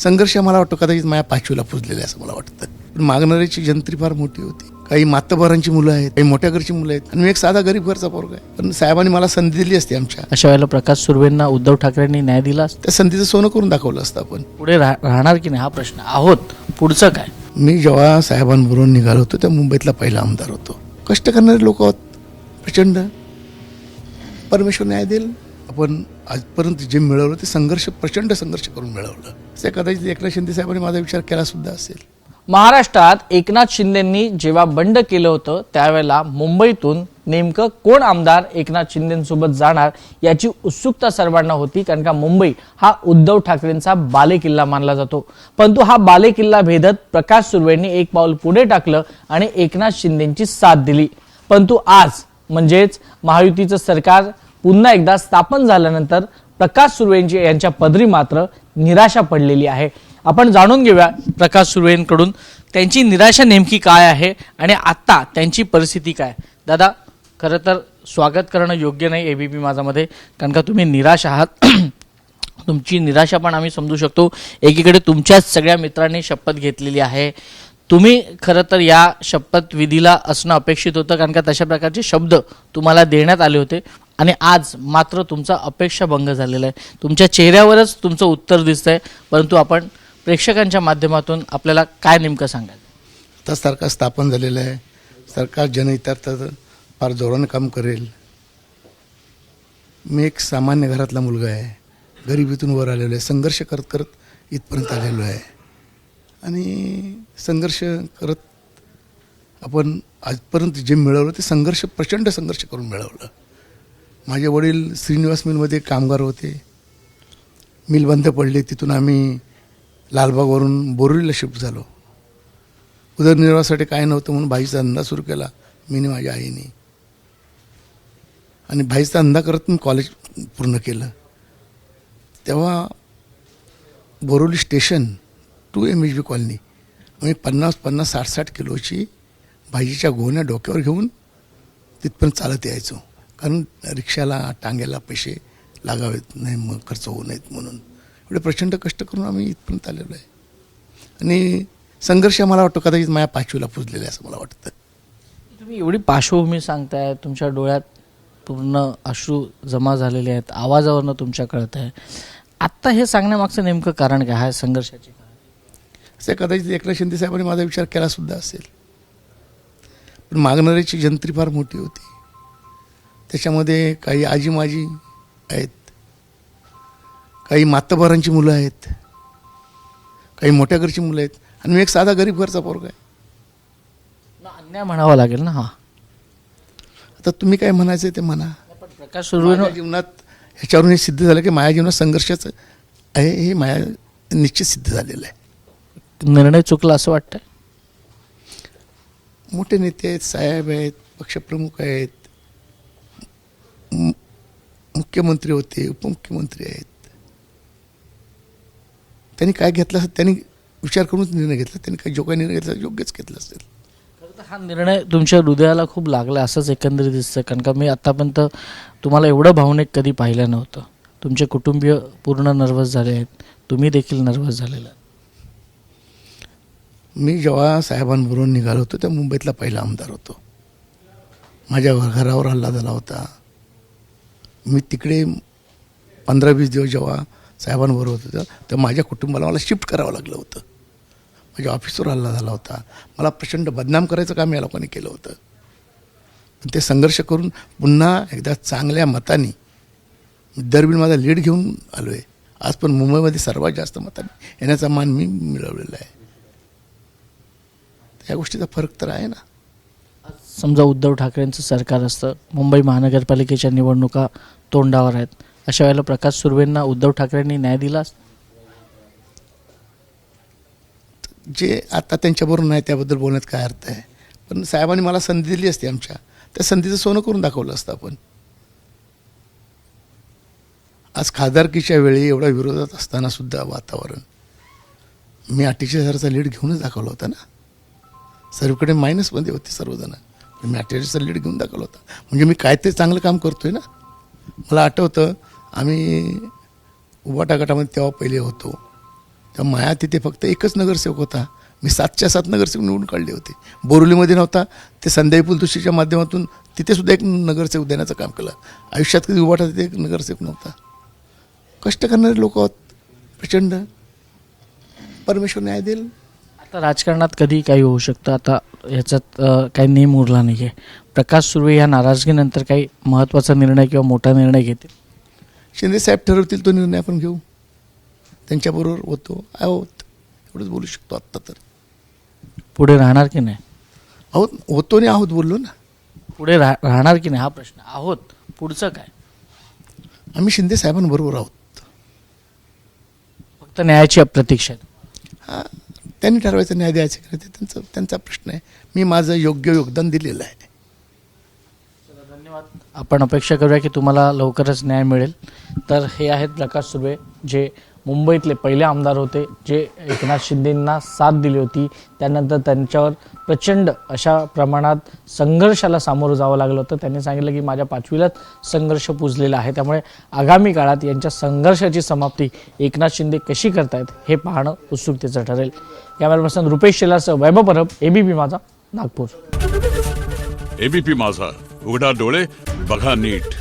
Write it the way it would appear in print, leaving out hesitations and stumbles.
संघर्ष मला वाटतो कदाचित माझ्या पाचवीला पुजलेला आहे असं मला वाटतं. पण मागणाऱ्याची जंत्री फार मोठी होती. काही मातब्बरांची मुलं आहेत, काही मोठ्या घरची मुलं आहेत आणि मी एक साधा गरीब घरचा पोरगा आहे. पण साहेबांनी मला संधी दिली असती आमच्या. अशा वेळेला प्रकाश सुर्वेंना उद्धव ठाकरेंनी न्याय दिला असता? त्या संधीचं सोनं करून दाखवलं असतं आपण. पुढे राहणार की नाही हा प्रश्न. आहोत पुढचं काय? मी जेव्हा साहेबांबरोबर निघालो होतो त्या मुंबईतला पहिला आमदार होतो. कष्ट करणारे लोक आहोत प्रचंड. परमेश्वर न्याय देईल. आपण आजपर्यंत जे मिळवलं ते प्रचंड संघर्ष करून मिळवलं. ते कदाचित एकनाथ शिंदे साहेबांनी माझा विचार केला सुद्धा असेल. महाराष्ट्रात एकनाथ शिंदेंनी जेव्हा बंड केलं होतं त्यावेळेला मुंबईतून नेमकं कोण आमदार एकनाथ शिंदेंसोबत जाणार याची उत्सुकता सर्वांना होती. कारण का मुंबई हा उद्धव ठाकरेंचा बालेकिल्ला मानला जातो. परंतु हा बालेकिल्ला भेदत प्रकाश सुर्वेंनी एक पाऊल पुढे टाकलं आणि एकनाथ शिंदेंची साथ दिली. परंतु आज म्हणजेच महायुतीचं सरकार पुन्हा एकदा स्थापन झाल्यानंतर प्रकाश सुर्वेंची यांच्या पदरी मात्र निराशा पडलेली आहे. आपण जाणून घेऊया प्रकाश सुर्वेंकडून त्यांची निराशा नेमकी काय आहे आणि आता त्यांची परिस्थिती काय. दादा, खरं तर स्वागत करणं योग्य नाही एबीपी माझामध्ये, कारण का तुम्ही निराश आहात. तुमची निराशा पण आम्ही समजू शकतो. एकीकडे तुमच्याच सगळ्या मित्रांनी शपथ घेतलेली आहे. तुम्ही खरं तर या शपथविधीला असणं अपेक्षित होतं, कारण का तशा प्रकारचे शब्द तुम्हाला देण्यात आले होते आणि आज मात्र तुमचा अपेक्षाभंग झालेला आहे. तुमच्या चेहऱ्यावरच तुमचं उत्तर दिसतंय. परंतु आपण प्रेक्षकांच्या माध्यमातून आपल्याला काय नेमकं सांगाल? आता सरकार स्थापन झालेलं आहे. सरकार जनहितार्थ फार जोरानं काम करेल. मी एक सामान्य घरातला मुलगा आहे. गरिबीतून वर आलेलो आहे. संघर्ष करत करत इथपर्यंत आलेलो आहे आणि संघर्ष करत आपण आजपर्यंत जे मिळवलं ते प्रचंड संघर्ष करून मिळवलं. माझे वडील श्रीनिवास मिलमध्ये कामगार होते. मिल बंद पडले. तिथून आम्ही लालबागवरून बोरिवलीला शिफ्ट झालो. उदरनिर्वाहासाठी काय नव्हतं म्हणून भाईचा धंदा सुरू केला मी आणि माझ्या आईने. आणि भाईचा धंदा करत मी कॉलेज पूर्ण केलं. तेव्हा Borivali station to MHB colony आम्ही 50-50, 60-60 किलोची भाजीच्या गोण्या डोक्यावर घेऊन तिथपर्यंत चालत यायचो. कारण रिक्षाला टांग्याला पैसे लागावेत नाही, मग खर्च होऊ नयेत म्हणून. एवढे प्रचंड कष्ट करून आम्ही इथपर्यंत आलेलो आहे आणि संघर्ष मला वाटतो कदाचित माझ्या पाचवीला पुजलेला आहे असं मला वाटतं. तुम्ही एवढी पार्श्वभूमी सांगताय, तुमच्या डोळ्यात पूर्ण अश्रू जमा झालेले आहेत, आवाजावरनं तुमच्या कळत आहे. आत्ता हे सांगण्यामागचं नेमकं कारण काय आहे संघर्षाचे? असे कदाचित एकनाथ शिंदे साहेबांनी माझा विचार केला सुद्धा असेल. पण मागणाऱ्याची जंत्री फार मोठी होती. त्याच्यामध्ये काही आजी माजी आहेत, काही मातब्बरांची मुलं आहेत, काही मोठ्या घरची मुलं आहेत आणि मी एक साधा गरीब घरचा पोरगा आहे. अन्याय म्हणावा लागेल ना हा. आता तुम्ही काय म्हणायचं ते म्हणा. पण प्रकाश सुर्वे जीवनात ह्याच्यावरून हे सिद्ध झालं की माझ्या जीवनात संघर्षाचं आहे हे माझ्या निश्चित सिद्ध झालेलं आहे. निर्णय चुकला असं वाटतंय? मोठे नेते आहेत, साहेब आहेत, पक्षप्रमुख आहेत, मुख्यमंत्री होते, उपमुख्यमंत्री आहेत. त्यांनी काय घेतलं असेल, त्यांनी विचार करूनच निर्णय घेतला. त्यांनी जो काही निर्णय घेतला योग्यच घेतला असेल. खरं तर हा निर्णय तुमच्या हृदयाला खूप लागला असंच एकंदरीत दिसतं. कारण का मी आतापर्यंत तुम्हाला एवढं भावनिक कधी पाहिलं नव्हतं. तुमचे कुटुंबीय पूर्ण नर्वस झाले आहेत, तुम्ही देखील नर्वस झालेला. मी जेव्हा साहेबांबरोबर निघालो होतो त्या मुंबईतला पहिला आमदार होतो. माझ्या घरावर हल्ला झाला होता. मी तिकडे 15-20 दिवस जेव्हा साहेबांबरोबर होतं तेव्हा माझ्या कुटुंबाला मला शिफ्ट करावं लागलं होतं. माझ्या ऑफिसवर हल्ला झाला होता. मला प्रचंड बदनाम करायचं काम या लोकांनी केलं होतं. ते संघर्ष करून पुन्हा एकदा चांगल्या मताने दरबिन माझा लीड घेऊन आलो आहे. आज पण मुंबईमध्ये सर्वात जास्त मताने येण्याचा मान मी मिळवलेला आहे. या गोष्टीचा फरक तर आहे ना. समजा उद्धव ठाकरेंचं सरकार असतं, मुंबई महानगरपालिकेच्या निवडणुका तोंडावर आहेत, अशा वेळेला प्रकाश सुर्वेंना उद्धव ठाकरेंनी न्याय दिला असता? जे आता त्यांच्याबरोबर नाही त्याबद्दल बोलण्यात काय अर्थ आहे. पण साहेबांनी मला संधी दिली असती आमच्या, त्या संधीचं सोनं करून दाखवलं असतं आपण. आज खासदारकीच्या वेळी एवढा विरोधात असताना सुद्धा वातावरण मी 48,000चा लीड घेऊनच दाखवला होता ना. सर्वकडे मायनसमध्ये होते सर्वजण. मी 48चा लीड घेऊन दाखवला होता. म्हणजे मी काय ते चांगलं काम करतोय ना. मला आठवतं आम्ही उभाटा गटामध्ये तेव्हा पहिले होतो. त्या माया तिथे फक्त एकच नगरसेवक होता. मी 7च्या 7 नगरसेवक निवडून काढले होते. बोरिवलीमध्ये नव्हता, ते संध्याई पुलतुशीच्या माध्यमातून तिथे सुद्धा एक नगरसेवक देण्याचं काम केलं. आयुष्यात कधी उभाटा तिथे एक नगरसेवक नव्हता. कष्ट करणारे लोक आहोत प्रचंड. परमेश्वर न्याय देईल. आता राजकारणात कधी काही होऊ शकतं. आता ह्याच्यात काही नेम उरला नाही आहे. प्रकाश सुर्वे या नाराजगीनंतर काही महत्त्वाचा निर्णय किंवा मोठा निर्णय घेतील. शिंदे साहेब ठरवतील तो निर्णय आपण घेऊ. त्यांच्याबरोबर होतो आहोत एवढंच बोलू शकतो आत्ता तर. पुढे राहणार की नाही? आहोत होतो आणि आहोत बोललो ना. पुढे राहणार की नाही हा प्रश्न. आहोत पुढचं काय? आम्ही शिंदे साहेबांबरोबर आहोत. फक्त न्यायाची प्रतीक्षा आहे. हां, त्यांनी ठरवायचं न्याय द्यायचं की नाही ते त्यांचा प्रश्न आहे. मी माझं योग्य योगदान दिलेलं आहे. धन्यवाद. आपण अपेक्षा करूया की तुम्हाला लवकरच न्याय मिळेल. तर हे आहेत प्रकाश सुर्वे, जे मुंबईतले पहिले आमदार होते, जे एकनाथ शिंदेंना साथ दिली होती. त्यानंतर त्यांच्यावर प्रचंड अशा प्रमाणात संघर्षाला सामोरं जावं लागलं होतं. त्यांनी सांगितलं की माझ्या 5वीलाच संघर्ष पुजलेला आहे. त्यामुळे आगामी काळात यांच्या संघर्षाची समाप्ती एकनाथ शिंदे कशी करतायत हे पाहणं उत्सुकतेचं ठरेल. कॅमेरा पर्सन रुपेश शेलारसह वैभव परब, एबीपी माझा, नागपूर. एबीपी माझा, उघडा डोळे बघा नीट.